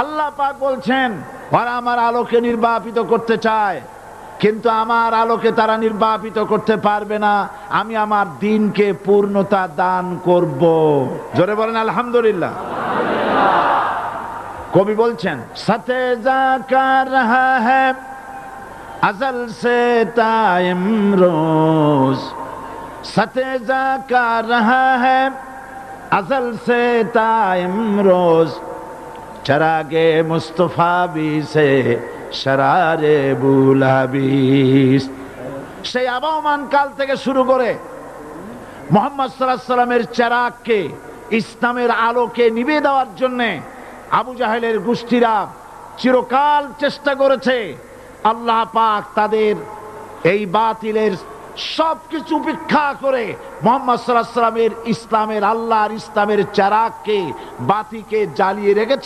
আল্লাহ পাক বলছেন ওরা আমার আলোকে নির্বাপিত করতে চায়, কিন্তু আমার আলোকে তারা নির্বাপিত করতে পারবে না। আমি আমার দ্বীনকে পূর্ণতা দান করব। জোরে বলেন আলহামদুলিল্লাহ। কবি বলছেন সাথে জাকা রহা হ্যায় अज़ल से ता इमरोज़, सते जाका रहा है अज़ल से ता इमरोज़, चरागे मुस्तफ़ा भी से शरारे बुलाबिस। সেই আবহমান কাল থেকে শুরু করে মুহাম্মদ সাল্লাল্লাহু আলাইহি সাল্লামের চেরাগকে, ইসলামের আলোকে নিভিয়ে দেওয়ার জন্য আবু জাহেলের গোষ্ঠীরা চিরকাল চেষ্টা করেছে। আল্লাহ পাক তাদের এই বাতিলের সবকিছু উপেক্ষা করে মুহাম্মদ সাল্লাল্লাহু আলাইহি সাল্লামের ইসলামের, আল্লাহর ইসলামের চেরাগকে, বাতিকে জ্বালিয়ে রেখেছে।